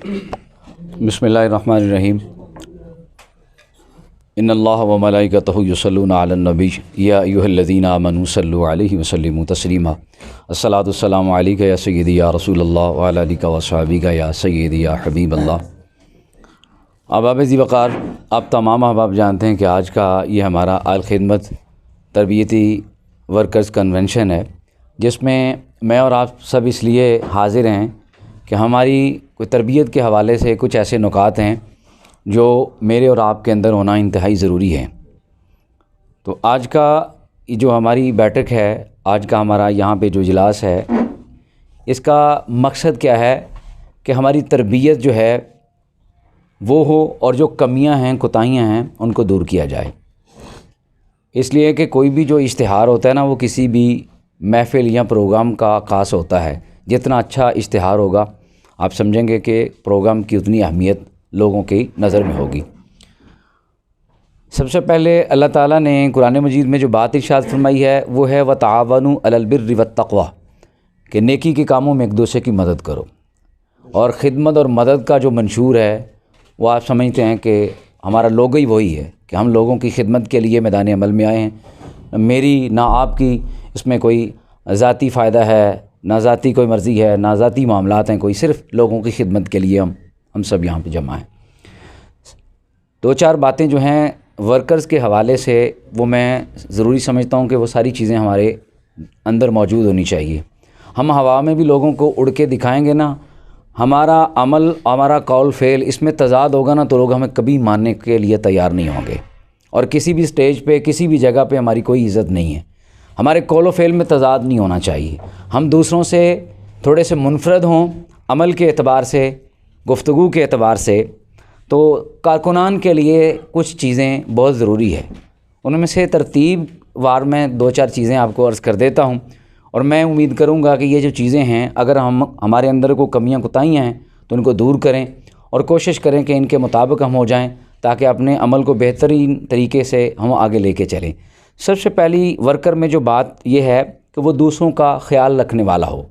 बिस्मिल्लाहिर्रहमानिर्रहीम। इन्नल्लाह व मलाइकतहु युसल्लूना अलन नबी या अय्युहल्लज़ीना आमनू सल्लु अलैहि व सल्लिमू तस्लीमा। अस्सलातु वस्सलामु अलैका या सय्यदी या रसूलल्लाह व अला आलिका व अस्हाबिका या सय्यदी या हबीबल्लाह। अहबाब ज़ी वक़ार, आप तमाम अहबाब जानते हैं कि आज का ये हमारा आल खिदमत तरबियती वर्कर्स कन्वेंशन है, जिसमें मैं और आप सब इसलिए हाज़िर हैं कि हमारी कोई तरबियत के हवाले से कुछ ऐसे नुकात हैं जो मेरे और आपके अंदर होना इंतहाई ज़रूरी है। तो आज का जो हमारी बैठक है, आज का हमारा यहाँ पे जो इजलास है, इसका मकसद क्या है कि हमारी तरबियत जो है वो हो और जो कमियां हैं, कोताहियां हैं, उनको दूर किया जाए। इसलिए कि कोई भी जो इश्तिहार होता है ना, वो किसी भी महफ़िल या प्रोग्राम का ख़ास होता है। जितना अच्छा इश्तिहार होगा, आप समझेंगे कि प्रोग्राम की उतनी अहमियत लोगों की नज़र में होगी। सबसे पहले अल्लाह ताला ने कुरान मजीद में जो बात इरशाद फरमाई है वो है व तावनु अलल बिर्रि वत तक़वा, कि नेकी के कामों में एक दूसरे की मदद करो। और ख़िदमत और मदद का जो मंशूर है वो आप समझते हैं कि हमारा लोगो ही वही है कि हम लोगों की खिदमत के लिए मैदान अमल में आए हैं। मेरी ना आपकी इसमें कोई ज़ाती फ़ायदा है, ना ज़ाती कोई मर्ज़ी है, ना ज़ाती मामलात हैं कोई, सिर्फ़ लोगों की खिदमत के लिए हम सब यहाँ पे जमा हैं। दो चार बातें जो हैं वर्कर्स के हवाले से वो मैं ज़रूरी समझता हूँ कि वो सारी चीज़ें हमारे अंदर मौजूद होनी चाहिए। हम हवा में भी लोगों को उड़ के दिखाएंगे ना, हमारा अमल, हमारा कौल फ़ेल इसमें तज़ाद होगा ना, तो लोग हमें कभी मानने के लिए तैयार नहीं होंगे। और किसी भी स्टेज पे, किसी भी जगह पे हमारी कोई इज़्ज़त नहीं है। हमारे कौल फ़ेल में तज़ाद नहीं होना चाहिए। हम दूसरों से थोड़े से मुनफरद हों अमल के एतबार से, गुफ्तगू के एतबार से। तो कारकुनान के लिए कुछ चीज़ें बहुत ज़रूरी है। उनमें से तरतीब वार में दो चार चीज़ें आपको अर्ज़ कर देता हूँ, और मैं उम्मीद करूँगा कि ये जो चीज़ें हैं, अगर हमारे अंदर को कमियाँ कोताहियाँ हैं तो उनको दूर करें और कोशिश करें कि इनके मुताबिक हम हो जाएं, ताकि अपने अमल को बेहतरीन तरीके से हम आगे लेके चलें। सबसे पहली वर्कर में जो बात ये है कि वो दूसरों का ख्याल रखने वाला हो,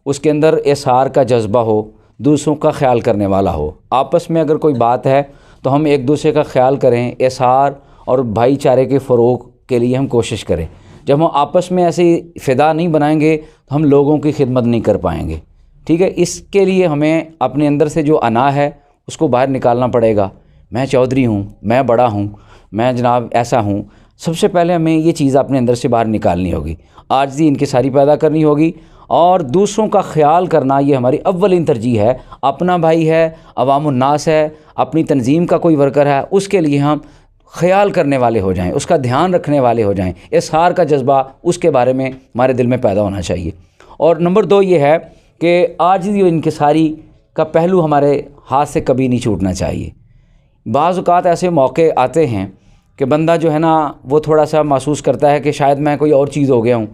उसके अंदर एसार का जज्बा हो, दूसरों का ख्याल करने वाला हो। आपस में अगर कोई बात है तो हम एक दूसरे का ख्याल करें, एसार और भाईचारे के फ़रोग़ के लिए हम कोशिश करें। जब हम आपस में ऐसी फ़िदा नहीं बनाएंगे तो हम लोगों की खिदमत नहीं कर पाएंगे। ठीक है, इसके लिए हमें अपने अंदर से जो अना है उसको बाहर निकालना पड़ेगा। मैं चौधरी हूँ, मैं बड़ा हूँ, मैं जनाब ऐसा हूँ। सबसे पहले हमें ये चीज़ अपने अंदर से बाहर निकालनी होगी, आजिज़ी इनकिसारी पैदा करनी होगी, और दूसरों का ख्याल करना ये हमारी अव्वलीन तरजीह है। अपना भाई है, अवामुन्नास है, अपनी तंजीम का कोई वर्कर है, उसके लिए हम ख्याल करने वाले हो जाएं, उसका ध्यान रखने वाले हो जाएं। इसार का जज्बा उसके बारे में हमारे दिल में पैदा होना चाहिए। और नंबर दो ये है कि आजिज़ी और इनकिसारी का पहलू हमारे हाथ से कभी नहीं छूटना चाहिए। बाज़ औक़ात ऐसे मौके आते हैं कि बंदा जो है ना, वो थोड़ा सा महसूस करता है कि शायद मैं कोई और चीज़ हो गया हूँ।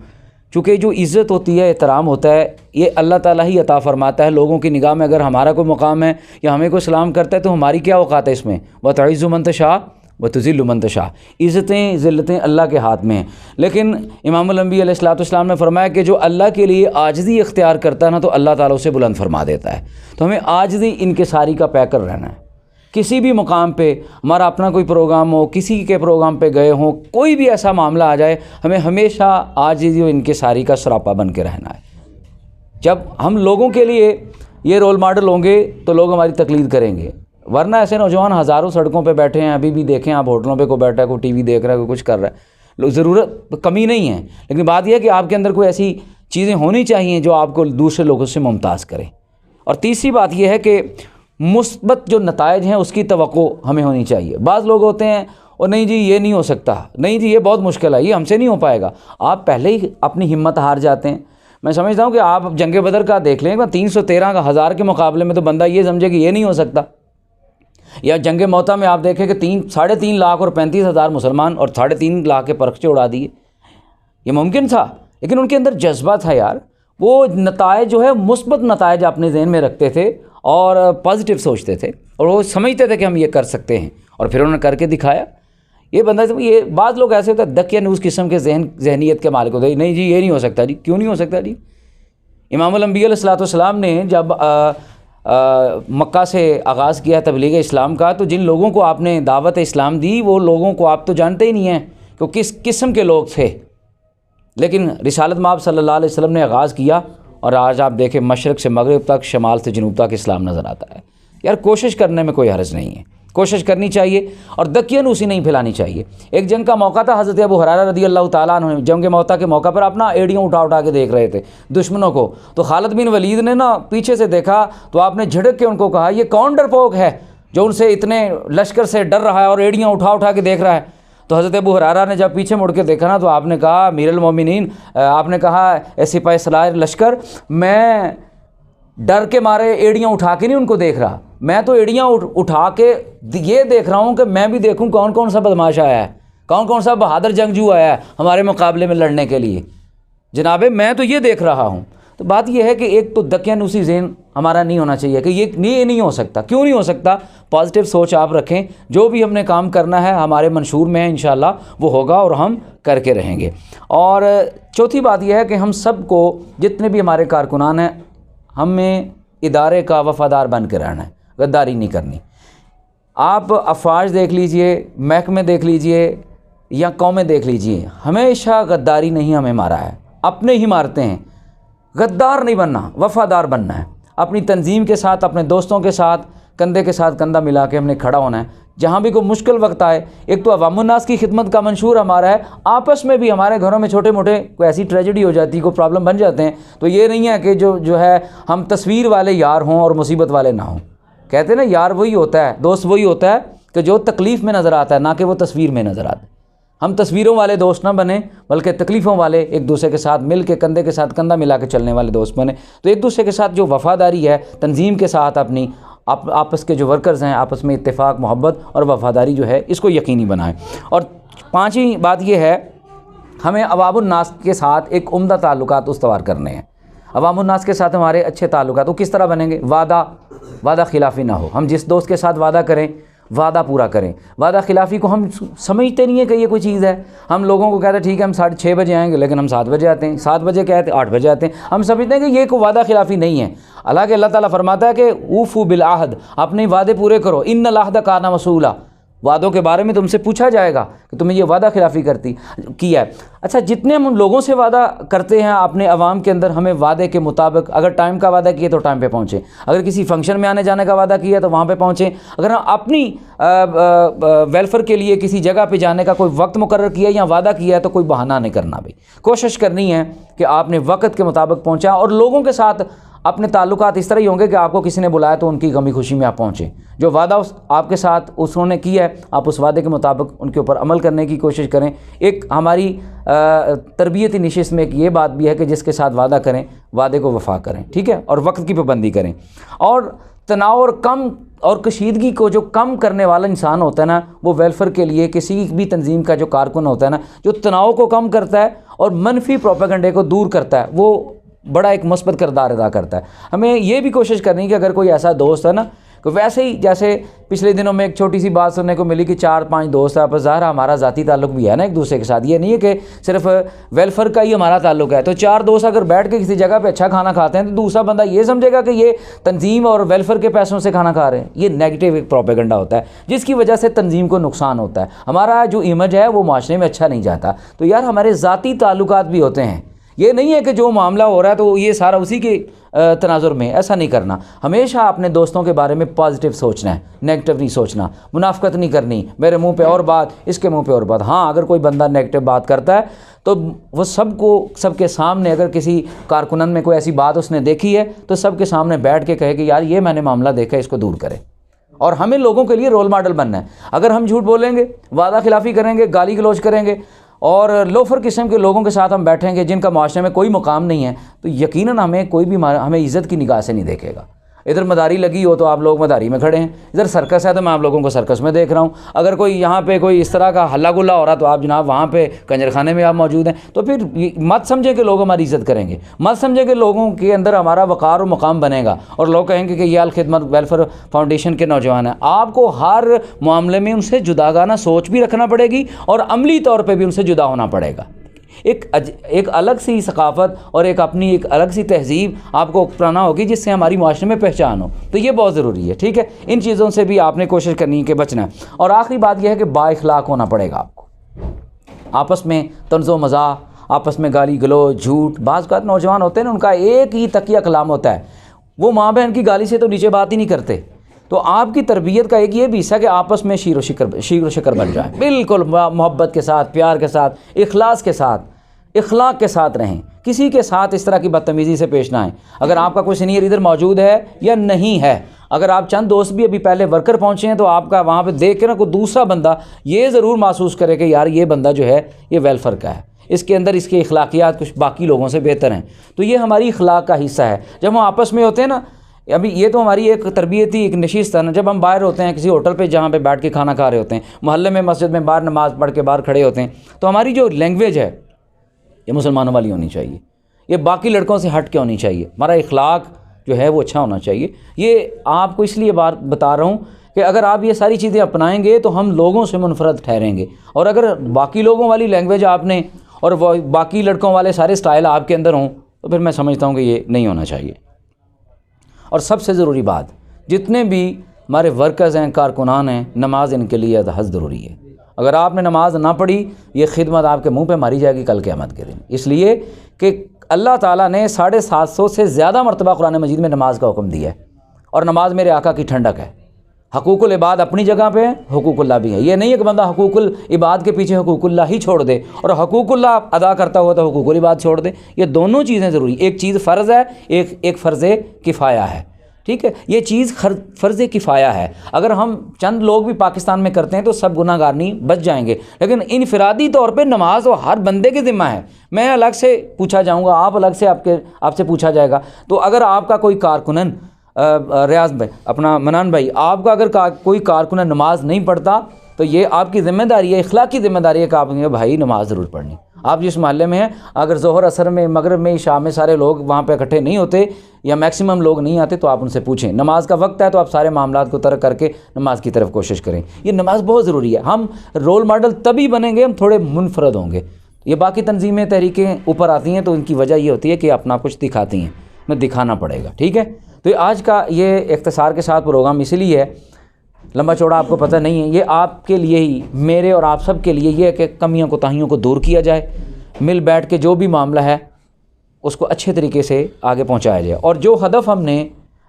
चूँकि जो इज़्ज़त होती है, एहतराम होता है, ये अल्लाह ताला ही अता फ़रमाता है। लोगों की निगाह में अगर हमारा कोई मुकाम है या हमें कोई सलाम करता है तो हमारी क्या औकात है इसमें। व तुइज़्ज़ु मन तशा व तुज़िल्लु मन तशा। इज़्ज़तें ज़िल्लतें अल्लाह के हाथ में हैं। लेकिन इमामुल अंबिया अलैहिस्सलाम ने फरमाया कि जो अल्लाह के लिए आजिज़ी इख्तियार करता है ना, तो अल्लाह ताला उसे बुलंद फरमा देता है। तो हमें आजिज़ी इनकिसारी का पैकर रहना है। किसी भी मुकाम पे हमारा अपना कोई प्रोग्राम हो, किसी के प्रोग्राम पे गए हों, कोई भी ऐसा मामला आ जाए, हमें हमेशा आजिज़ी और इनकिसारी का सरापा बन के रहना है। जब हम लोगों के लिए ये रोल मॉडल होंगे तो लोग हमारी तकलीद करेंगे। वरना ऐसे नौजवान हज़ारों सड़कों पे बैठे हैं, अभी भी देखें आप, होटलों पे कोई बैठा है, कोई टीवी देख रहा है, कोई कुछ कर रहा है। लोग ज़रूरत कमी नहीं है, लेकिन बात यह है कि आपके अंदर कोई ऐसी चीज़ें होनी चाहिए जो आपको दूसरे लोगों से मुमताज़ करें। और तीसरी बात यह है कि मुस्बत जो नताइज हैं उसकी तवक्को हमें होनी चाहिए। बाज़ लोग होते हैं और नहीं जी ये नहीं हो सकता, नहीं जी ये बहुत मुश्किल है, ये हमसे नहीं हो पाएगा। आप पहले ही अपनी हिम्मत हार जाते हैं। मैं समझता हूँ कि आप जंग बदर का देख लें, 313 का 1000 के मुकाबले में तो बंदा ये समझे कि ये नहीं हो सकता। या जंग मौता में आप देखें कि 3.5 लाख और 35,000 मुसलमान और 3.5 लाख के परखचे उड़ा दिए। ये मुमकिन था, लेकिन उनके अंदर जज्बा था यार। वो नताइज जो है मुस्बत नताइज अपने जहन में रखते थे और पॉजिटिव सोचते थे, और वो समझते थे कि हम ये कर सकते हैं, और फिर उन्होंने करके दिखाया। ये बंदा, ये बाज़ लोग ऐसे होते हैं दकियानूस किस्म के जहनीत के मालिक होते हैं। नहीं जी ये नहीं हो सकता जी, क्यों नहीं हो सकता जी। इमामुल अंबिया अलैहिस्सलाम ने जब मक्का से आगाज़ किया तबलीग इस्लाम का, तो जिन लोगों को आपने दावत इस्लाम दी वो लोगों को आप तो जानते ही नहीं हैं कि किस किस्म के लोग थे, लेकिन रिसालत माब सल्लल्लाहु अलैहि वसल्लम ने आगाज़ किया और आज आप देखें मशरक़ से मगरिब तक, शमाल से जनूब तक इस्लाम नज़र आता है। यार कोशिश करने में कोई हर्ज नहीं है, कोशिश करनी चाहिए और दकियानूसी नहीं फैलानी चाहिए। एक जंग का मौका था, हज़रत अबू हुरैरा रज़ी अल्लाह ताला अन्हु जंग मौता के मौका पर अपना एड़ियाँ उठा उठा के देख रहे थे दुश्मनों को, तो खालिद बिन वलीद ने ना पीछे से देखा तो आपने झिड़क के उनको कहा, ये कौन डरपोक है जो उनसे इतने लश्कर से डर रहा है और एड़ियाँ उठा उठा के देख रहा है। तो हज़रत अबू हुरैरा ने जब पीछे मुड़ के देखा ना, तो आपने कहा अमीरुल मोमिनीन, आपने कहा सिपाही सलार लश्कर, मैं डर के मारे एड़ियाँ उठा के नहीं उनको देख रहा, मैं तो एड़ियाँ उठा के ये देख रहा हूँ कि मैं भी देखूँ कौन कौन सा बदमाश आया है, कौन कौन सा बहादुर जंगजू आया है हमारे मुकाबले में लड़ने के लिए। जनाबे मैं तो ये देख रहा हूँ। तो बात यह है कि एक तो दकियानूसी ज़हन हमारा नहीं होना चाहिए कि ये नहीं हो सकता। क्यों नहीं हो सकता? पॉजिटिव सोच आप रखें, जो भी हमने काम करना है हमारे मंशूर में है, इंशाल्लाह वो होगा और हम करके रहेंगे। और चौथी बात यह है कि हम सबको, जितने भी हमारे कारकुनान हैं, हमें इदारे का वफ़ादार बन के रहना है, गद्दारी नहीं करनी। आप अफवाज देख लीजिए, महकमे देख लीजिए या कौमें देख लीजिए, हमेशा गद्दारी नहीं हमें मारा है, अपने ही मारते हैं। गद्दार नहीं बनना, वफ़ादार बनना है। अपनी तंजीम के साथ, अपने दोस्तों के साथ कंधे के साथ कंधा मिला के हमने खड़ा होना है। जहाँ भी कोई मुश्किल वक्त आए, एक तो अवामुन्नास की खिदमत का मंशूर हमारा है, आपस में भी हमारे घरों में छोटे मोटे कोई ऐसी ट्रेजेडी हो जाती है, कोई प्रॉब्लम बन जाते हैं, तो ये नहीं है कि जो है हम तस्वीर वाले यार हों और मुसीबत वाले ना हों। कहते हैं ना, यार वही होता है, दोस्त वही होता है कि जो तकलीफ़ में नज़र आता है, ना कि वो तस्वीर में नज़र आता है। हम तस्वीरों वाले दोस्त ना बने, बल्कि तकलीफ़ों वाले, एक दूसरे के साथ मिल के कंधे के साथ कंधा मिला के चलने वाले दोस्त बने। तो एक दूसरे के साथ जो वफ़ादारी है, तंजीम के साथ अपनी आपस के जो वर्कर्स हैं, आपस में इत्तेफाक, मोहब्बत और वफ़ादारी जो है, इसको यकीनी बनाएं। और पाँचवीं बात यह है, हमें अवामुन्नास के साथ एक उम्दा ताल्लुकात उस्तवार करने हैं। अवामुन्नास के साथ हमारे अच्छे ताल्लुकात वो किस तरह बनेंगे? वादा खिलाफ़ी ना हो। हम जिस दोस्त के साथ वादा करें, वादा पूरा करें। वादा खिलाफ़ी को हम समझते नहीं है कि ये कोई चीज़ है। हम लोगों को कहते हैं ठीक है हम 6:30 बजे आएंगे, लेकिन हम 7 बजे आते हैं। 7 बजे कहते हैं 8 बजे आते हैं। हम समझते हैं कि ये कोई वादा खिलाफ़ी नहीं है। हालांकि अल्लाह ताला फरमाता है कि ऊफ़ू बिल आहद, अपने वादे पूरे करो। इन्नल अहद काना मसूला, वादों के बारे में तुमसे पूछा जाएगा कि तुमने ये वादा खिलाफ़ी किया है। अच्छा, जितने हम लोगों से वादा करते हैं अपने अवाम के अंदर, हमें वादे के मुताबिक, अगर टाइम का वादा किए तो टाइम पे पहुँचें, अगर किसी फंक्शन में आने जाने का वादा किया तो वहाँ पे पहुँचें, अगर हम अपनी वेलफेयर के लिए किसी जगह पे जाने का कोई वक्त मुकर्रर किया या वादा किया है तो कोई बहाना नहीं करना। भाई कोशिश करनी है कि आपने वक्त के मुताबिक पहुँचा, और लोगों के साथ अपने ताल्लुकात इस तरह ही होंगे कि आपको किसी ने बुलाया तो उनकी गमी खुशी में आप पहुँचें। जो वादा आपके साथ उसने किया है, आप उस वादे के मुताबिक उनके ऊपर अमल करने की कोशिश करें। एक हमारी तरबियती नशिस्त में एक ये बात भी है कि जिसके साथ वादा करें, वादे को वफा करें, ठीक है, और वक्त की पाबंदी करें। और तनाव और कम और कशीदगी को जो कम करने वाला इंसान होता है ना, वो वेलफेयर के लिए किसी भी तंजीम का जो कारकुन होता है ना, जो तनाव को कम करता है और मनफी प्रोपेगेंडे को दूर करता है, वो बड़ा एक मुस्बत किरदार अदा करता है। हमें ये भी कोशिश करनी है कि अगर कोई ऐसा दोस्त है ना, कि वैसे ही जैसे पिछले दिनों में एक छोटी सी बात सुनने को मिली कि 4-5 दोस्त है, आपस ज़ाहिर हमारा ज़ाती ताल्लुक भी है ना एक दूसरे के साथ। ये नहीं है कि सिर्फ वेलफेयर का ही हमारा ताल्लुक है। तो 4 दोस्त अगर बैठ के किसी जगह पे अच्छा खाना खाते हैं तो दूसरा बंदा ये समझेगा कि ये तंजीम और वेलफेयर के पैसों से खाना खा रहे हैं। ये नेगेटिव एक प्रोपेगेंडा होता है, जिसकी वजह से तंजीम को नुकसान होता है। हमारा जो इमेज है वो माशरे में अच्छा नहीं जाता। तो यार हमारे ज़ाती ताल्लुकात भी होते हैं। ये नहीं है कि जो मामला हो रहा है तो ये सारा उसी के तनाजुर में, ऐसा नहीं करना। हमेशा अपने दोस्तों के बारे में पॉजिटिव सोचना है, नेगेटिव नहीं सोचना, मुनाफकत नहीं करनी, मेरे मुंह पे और बात, इसके मुंह पे और बात। हाँ, अगर कोई बंदा नेगेटिव बात करता है तो वो सबके सामने, अगर किसी कारकुनन में कोई ऐसी बात उसने देखी है तो सबके सामने बैठ के कहे कि यार ये मैंने मामला देखा है, इसको दूर करें। और हमें लोगों के लिए रोल मॉडल बनना है। अगर हम झूठ बोलेंगे, वादा खिलाफ़ी करेंगे, गाली गलौज करेंगे और लोफर किस्म के लोगों के साथ हम बैठेंगे जिनका माशरे में कोई मुकाम नहीं है, तो यकीनन हमें कोई भी हमें इज़्ज़त की निगाह से नहीं देखेगा। इधर मदारी लगी हो तो आप लोग मदारी में खड़े हैं, इधर सर्कस है तो मैं आप लोगों को सर्कस में देख रहा हूँ। अगर कोई यहाँ पे कोई इस तरह का हल्ला गुल्ला हो रहा तो आप जनाब वहाँ पे कंजरखाने में आप मौजूद हैं। तो फिर मत समझे कि लोग हमारी इज़्ज़त करेंगे, मत समझे कि लोगों के अंदर हमारा वक़ार और मकाम बनेगा और लोग कहेंगे कि ये अल खिदमत वेलफेयर फाउंडेशन के नौजवान हैं। आपको हर मामले में उनसे जुदागाना सोच भी रखना पड़ेगी और अमली तौर पर भी उनसे जुदा होना पड़ेगा। एक अलग सी सकाफ़त और एक अपनी एक अलग सी तहज़ीब आपको अपनाना होगी जिससे हमारी माशरे में पहचान हो। तो ये बहुत ज़रूरी है, ठीक है। इन चीज़ों से भी आपने कोशिश करनी है कि बचना है। और आखिरी बात यह है कि बाइखलाक होना पड़ेगा आपको। आपस में तंज़ो मज़ाक, आपस में गाली गलोच, झूठ। बाज़ का नौजवान होते हैं ना, उनका एक ही तकिया कलाम होता है, वो माँ बहन की गाली से तो नीचे बात ही नहीं करते। तो आपकी तरबियत का एक ये भी हिस्सा कि आपस में शीर व शिकर बन जाए, बिल्कुल मोहब्बत के साथ, प्यार के साथ, इखलास के साथ, इखलाक के साथ रहें। किसी के साथ इस तरह की बदतमीज़ी से पेश ना आए। अगर आपका कोई सीनियर इधर मौजूद है या नहीं है, अगर आप चंद दोस्त भी अभी पहले वर्कर पहुँचे हैं, तो आपका वहाँ पे देख के ना कोई दूसरा बंदा ये ज़रूर महसूस करे कि यार ये बंदा जो है ये वेलफेयर का है, इसके अंदर इसके इखलाकियात कुछ बाकी लोगों से बेहतर हैं। तो ये हमारी इखलाक का हिस्सा है। जब हम आपस में होते हैं ना, अभी ये तो हमारी एक तरबियती एक नशिस्त है ना, जब हम बाहर होते हैं किसी होटल पे जहाँ पे बैठ के खाना खा रहे होते हैं, मोहल्ले में, मस्जिद में, बाहर नमाज़ पढ़ के बाहर खड़े होते हैं, तो हमारी जो लैंग्वेज है ये मुसलमानों वाली होनी चाहिए, ये बाकी लड़कों से हट के होनी चाहिए। हमारा इखलाक जो है वो अच्छा होना चाहिए। ये आपको इसलिए बात बता रहा हूँ कि अगर आप ये सारी चीज़ें अपनाएंगे तो हम लोगों से मुनफरद ठहरेंगे। और अगर बाकी लोगों वाली लैंग्वेज आपने और बाकी लड़कों वाले सारे स्टाइल आपके अंदर हों, तो फिर मैं समझता हूँ कि ये नहीं होना चाहिए। और सबसे ज़रूरी बात, जितने भी हमारे वर्कर्स हैं, कारकुनान हैं, नमाज इनके लिए हद ज़रूरी है। अगर आपने नमाज ना पढ़ी, ये खिदमत आपके मुंह पे मारी जाएगी कल क़यामत के दिन। इसलिए कि अल्लाह ताला ने 750 से ज़्यादा मरतबा कुरान मजीद में नमाज का हुक्म दिया है, और नमाज मेरे आका की ठंडक है। हकूकुल इबाद अपनी जगह पे है, हुकूकुल्लाह भी है। ये नहीं है कि बंदा हकूकुल इबाद के पीछे हुकूकुल्लाह ही छोड़ दे और हकूकुल्लाह अदा करता हुआ तो हुकूकुल इबाद छोड़ दे। ये दोनों चीज़ें ज़रूरी, एक चीज़ फ़र्ज़ है, एक फ़र्ज़ किफ़ाया है, ठीक है। ये चीज़ फ़र्ज़ किफ़ाया है। अगर हम चंद लोग भी पाकिस्तान में करते हैं तो सब गुनाहगार नहीं बच जाएंगे, लेकिन इनफरादी तौर पे नमाज तो हर बंदे के ज़िम्मा है। मैं अलग से पूछा जाऊँगा, आप अलग से आपसे पूछा जाएगा। तो अगर आपका कोई कारकुनन रियाज भाई, अपना मनान भाई, आपका अगर कोई कारकुनन नमाज नहीं पढ़ता तो ये आपकी ज़िम्मेदारी है, इखलाकी ज़िम्मेदारी है कि आपने भाई नमाज ज़रूर पढ़नी। आप जिस मोहल्ले में हैं, अगर ज़ोहर असर में, मगरिब में, इशा में सारे लोग वहाँ पे इकट्ठे नहीं होते या मैक्सिमम लोग नहीं आते, तो आप उनसे पूछें। नमाज का वक्त है तो आप सारे मामलात को तर्क करके नमाज की तरफ कोशिश करें। ये नमाज बहुत ज़रूरी है। हम रोल मॉडल तभी बनेंगे हम थोड़े मुनफरद होंगे। ये बाकी तंजीमें, तहरीकें ऊपर आती हैं तो इनकी वजह ये होती है कि अपना कुछ दिखाती हैं, हमें दिखाना पड़ेगा, ठीक है। तो आज का ये इख्तिसार के साथ प्रोग्राम इसलिए है, लंबा चौड़ा आपको पता नहीं है, ये आपके लिए ही, मेरे और आप सब के लिए ये है कि कमियों कोताहियों को दूर किया जाए, मिल बैठ के जो भी मामला है उसको अच्छे तरीके से आगे पहुंचाया जाए। और जो हदफ हमने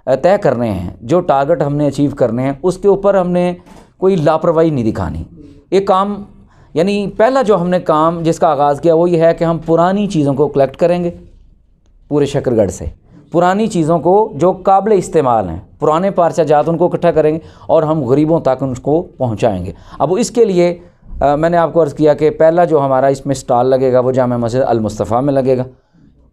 तय करने हैं, जो टारगेट हमने अचीव करने हैं, उसके ऊपर हमने कोई लापरवाही नहीं दिखानी। एक काम, यानी पहला जो हमने काम जिसका आगाज़ किया वो ये है कि हम पुरानी चीज़ों को कलेक्ट करेंगे पूरे शकरगढ़ से, पुरानी चीज़ों को जो काबिल इस्तेमाल हैं, पुराने पार्चा जात उनको इकट्ठा करेंगे और हम गरीबों तक उनको पहुंचाएंगे। अब इसके लिए मैंने आपको अर्ज़ किया कि पहला जो हमारा इसमें स्टॉल लगेगा वो जामा मस्जिद अल मुस्तफ़ा में लगेगा।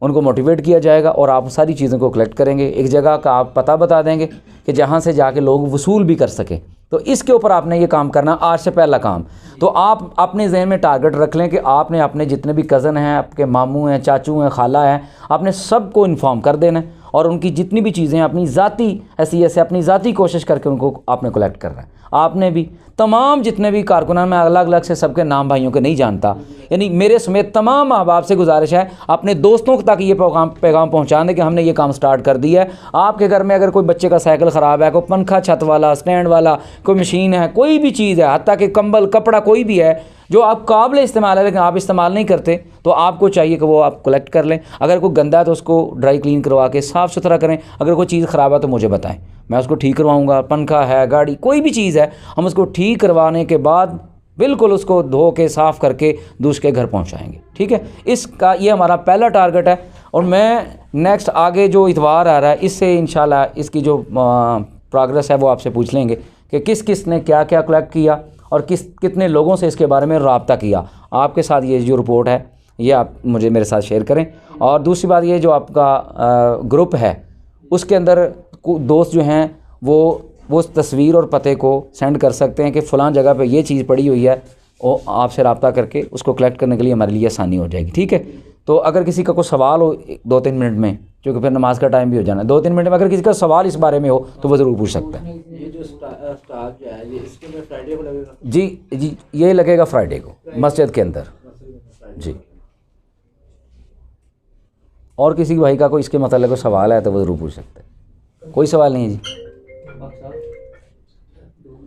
उनको मोटिवेट किया जाएगा और आप सारी चीज़ों को कलेक्ट करेंगे। एक जगह का आप पता बता देंगे कि जहाँ से जाके लोग वसूल भी कर सकें। तो इसके ऊपर आपने ये काम करना, आज से पहला काम। तो आप अपने जहन में टारगेट रख लें कि आपने अपने जितने भी कज़न हैं, आपके मामू हैं, चाचू हैं, खाला हैं, आपने सबको इन्फॉर्म कर देना है और उनकी जितनी भी चीज़ें अपनी ज़ाती हैसियत से, अपनी ज़ाती कोशिश करके उनको आपने कलेक्ट करना है। आपने भी तमाम जितने भी कारकुनान, मैं अलग अलग से सबके नाम भाइयों के नहीं जानता, यानी मेरे समेत तमाम अहबाब से गुजारिश है अपने दोस्तों तक ये पैगाम पहुँचा दें कि हमने ये काम स्टार्ट कर दिया है। आपके घर में अगर कोई बच्चे का साइकिल ख़राब है, कोई पंखा छत वाला, स्टैंड वाला, कोई मशीन है, कोई भी चीज़ है, हत्ता कि कंबल, कपड़ा कोई भी है जो आप काबिल इस्तेमाल है लेकिन आप इस्तेमाल नहीं करते, तो आपको चाहिए कि वो आप कलेक्ट कर लें। अगर कोई गंदा है तो उसको ड्राई क्लीन करवा के साफ़ सुथरा करें। अगर कोई चीज़ ख़राब है तो मुझे बताएं, मैं उसको ठीक करवाऊँगा। पंखा है, गाड़ी, कोई भी चीज़ है, हम उसको ठीक करवाने के बाद बिल्कुल उसको धो के साफ़ करके दूसरे के घर पहुँचाएँगे, ठीक है। इसका ये हमारा पहला टारगेट है। और मैं नेक्स्ट आगे जो इतवार आ रहा है इससे इंशाल्लाह इसकी जो प्रोग्रेस है वो आपसे पूछ लेंगे कि किस किस ने क्या क्या कलेक्ट किया और कितने लोगों से इसके बारे में रब्ता किया। आपके साथ ये जो रिपोर्ट है ये आप मुझे मेरे साथ शेयर करें। और दूसरी बात ये, जो आपका ग्रुप है उसके अंदर दोस्त जो हैं वो तस्वीर और पते को सेंड कर सकते हैं कि फ़लाँ जगह पे ये चीज़ पड़ी हुई है, और आपसे रब्ता करके उसको कलेक्ट करने के लिए हमारे लिए आसानी हो जाएगी, ठीक है। तो अगर किसी का कोई सवाल हो 2-3 मिनट में, क्योंकि फिर नमाज का टाइम भी हो जाना है, 2-3 मिनट में अगर किसी का सवाल इस बारे में हो तो वो ज़रूर पूछ सकता है। ये जो स्टाफ जो है ये इसके में फ्राइडे को लगेगा? जी, ये लगेगा फ्राइडे को मस्जिद के अंदर जी। और किसी भाई का कोई इसके मतलब कोई सवाल है तो वो ज़रूर पूछ सकते हैं। कोई सवाल नहीं है जी।